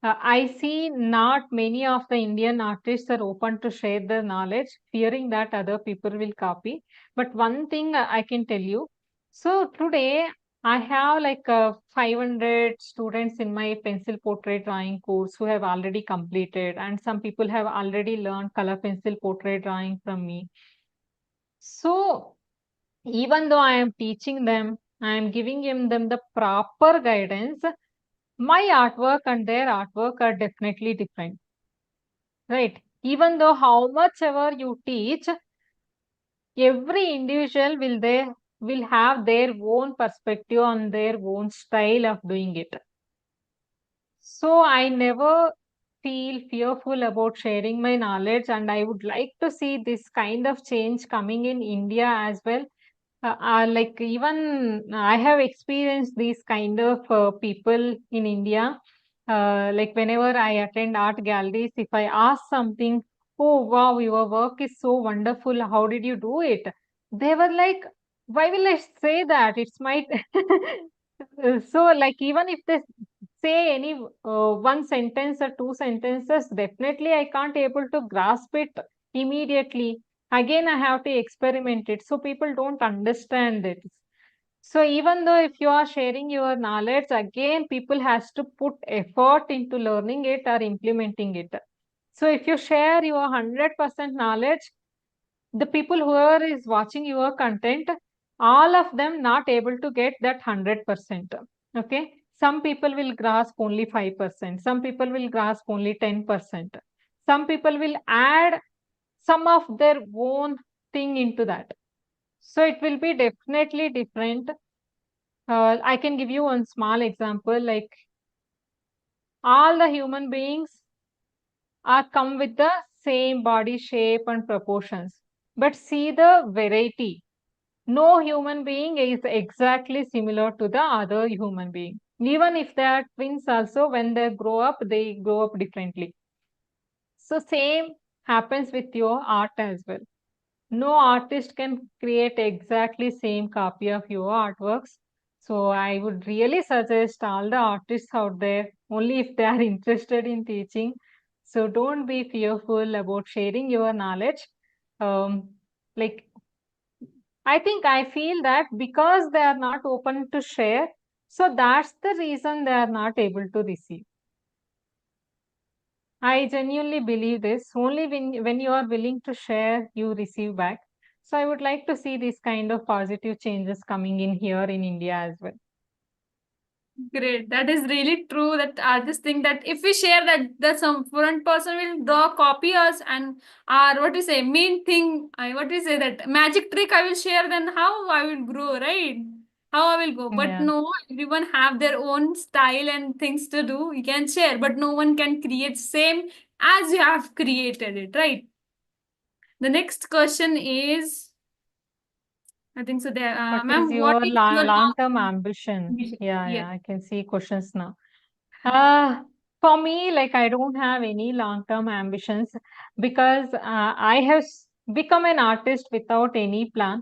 I see not many of the Indian artists are open to share their knowledge, fearing that other people will copy. But one thing I can tell you, so today I have like 500 students in my pencil portrait drawing course who have already completed, and some people have already learned color pencil portrait drawing from me. So even though I am teaching them, I am giving them the proper guidance, my artwork and their artwork are definitely different, right? Even though how much ever you teach, every individual will have their own perspective on their own style of doing it. So I never feel fearful about sharing my knowledge, and I would like to see this kind of change coming in India as well. Like even I have experienced these kind of people in India. Like whenever I attend art galleries, if I ask something, oh wow, your work is so wonderful. How did you do it? They were like, why will I say that? It's my so like even if they say any one sentence or two sentences, definitely I can't able to grasp it immediately. Again, I have to experiment it. So people don't understand it. So even though if you are sharing your knowledge, again, people has to put effort into learning it or implementing it. So if you share your 100% knowledge, the people who are is watching your content, all of them not able to get that 100%. Okay. Some people will grasp only 5%. Some people will grasp only 10%. Some people will add some of their own thing into that. So it will be definitely different. I can give you one small example, like all the human beings are come with the same body shape and proportions, but see the variety. No human being is exactly similar to the other human being. Even if they are twins also, when they grow up differently. So same happens with your art as well. No artist can create exactly same copy of your artworks. So I would really suggest all the artists out there, only if they are interested in teaching. So don't be fearful about sharing your knowledge. Um, like I feel that because they are not open to share, so that's the reason they are not able to receive. I genuinely believe this. Only when you are willing to share, you receive back. So I would like to see these kind of positive changes coming in here in India as well. Great. That is really true. That artists think that if we share that, the some front person will draw, copy us, and our what you say main thing. What you say that magic trick I will share. Then how I will grow, right? How I will go. But Yeah, no, everyone have their own style and things to do. You can share, but no one can create same as you have created it, right? The next question is, I think so. There, what is ma'am, what your is your long-term long ambition? ambition? Yeah, Yes. yeah, I can see questions now. Uh, for me, like I don't have any long-term ambitions because I have become an artist without any plan.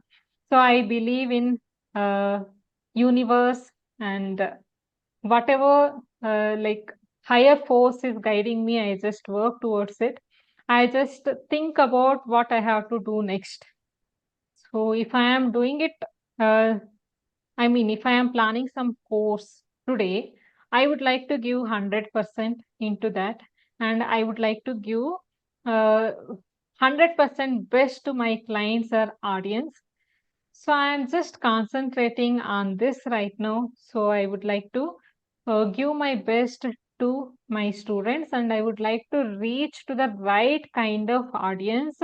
So I believe in universe and whatever like higher force is guiding me, I just work towards it. I just think about what I have to do next. So if I am doing it, uh, I mean, if I am planning some course today, I would like to give 100% into that, and I would like to give 100% best to my clients or audience. So I'm just concentrating on this right now. So I would like to give my best to my students, and I would like to reach to the right kind of audience.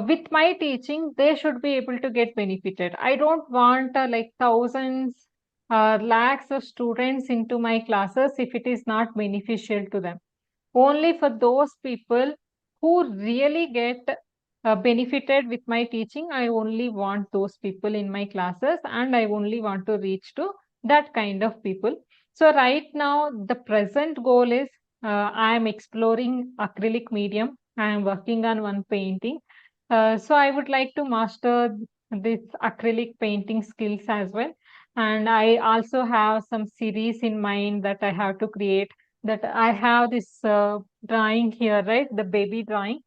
With my teaching, they should be able to get benefited. I don't want like thousands, lakhs of students into my classes if it is not beneficial to them. Only for those people who really get benefited with my teaching, I only want those people in my classes, and I only want to reach to that kind of people. So right now, the present goal is I am exploring acrylic medium. I am working on one painting. So I would like to master this acrylic painting skills as well. And I also have some series in mind that I have to create, that I have this drawing here, right? The baby drawing.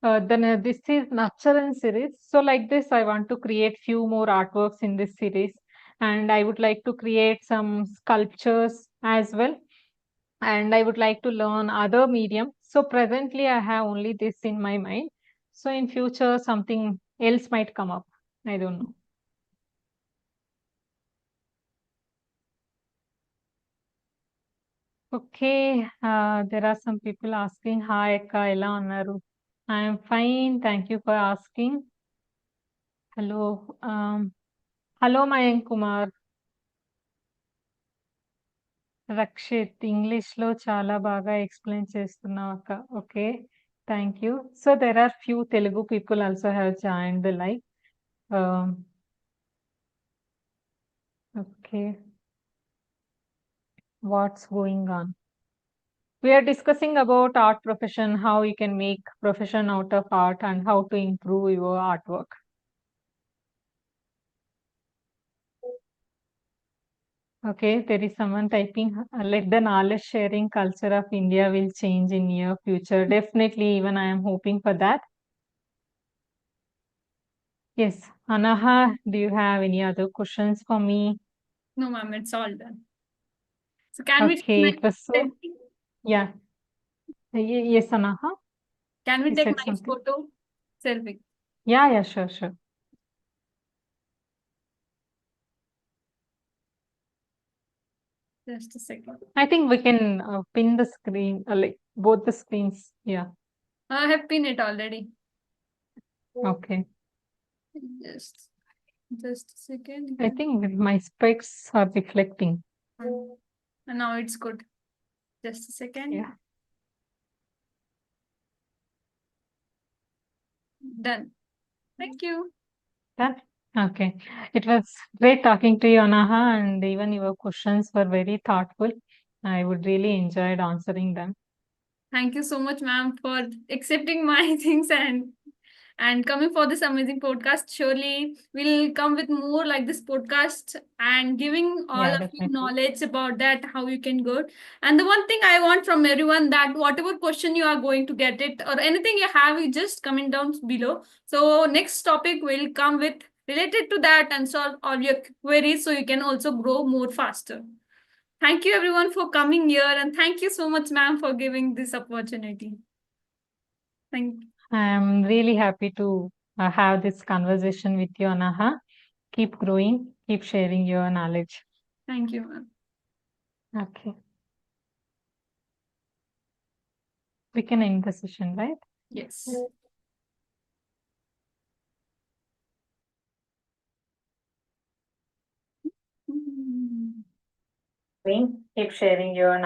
Then this is Nacharan series. So like this, I want to create few more artworks in this series, and I would like to create some sculptures as well. And I would like to learn other medium. So presently, I have only this in my mind. So in future, something else might come up. I don't know. Okay, there are some people asking, hi, Akka, ela unnaru? I am fine. Thank you for asking. Hello. Hello, Mayank Kumar. Rakshit ఇంగ్లీష్‌లో చాలా బాగా explain చేస్తున్నావు అక్క. Okay. Thank you. So there are few Telugu people also have joined the live. Ah, okay. What's going on? We are discussing about art profession, how you can make profession out of art and how to improve your artwork. Okay, there is someone typing, like the knowledge sharing culture of India will change in near future. Definitely, even I am hoping for that. Yes, Anaha, do you have any other questions for me? No, ma'am, it's all done. So can we take Okay, my it was so, selfie? yeah. Yes, Anaha, Can we you take said my something? photo? Selfie. Yeah, yeah, sure, sure. Just a second. I think we can pin the screen, like both the screens. Yeah, I have pinned it already. okay. Just just a second. I think my specs are reflecting. And now it's good. Just a second. Yeah, Done. Thank you. done. Okay. It was great talking to you, Anaha, and even your questions were very thoughtful. I would really enjoyed answering them. Thank you so much, ma'am, for accepting my things and coming for this amazing podcast. Surely we'll come with more like this podcast and giving all Yeah, of you definitely. knowledge about that, how you can go. And the one thing I want from everyone that whatever question you are going to get it or anything you have, you just comment down below. So next topic will come with related to that and solve all your queries so you can also grow more faster. Thank you everyone for coming here and thank you so much, ma'am, for giving this opportunity. Thank, I'm really happy to have this conversation with you, Anaha. Keep growing, keep sharing your knowledge. thank you, ma'am. Okay. We can end the session, right? Yes. Keep sharing your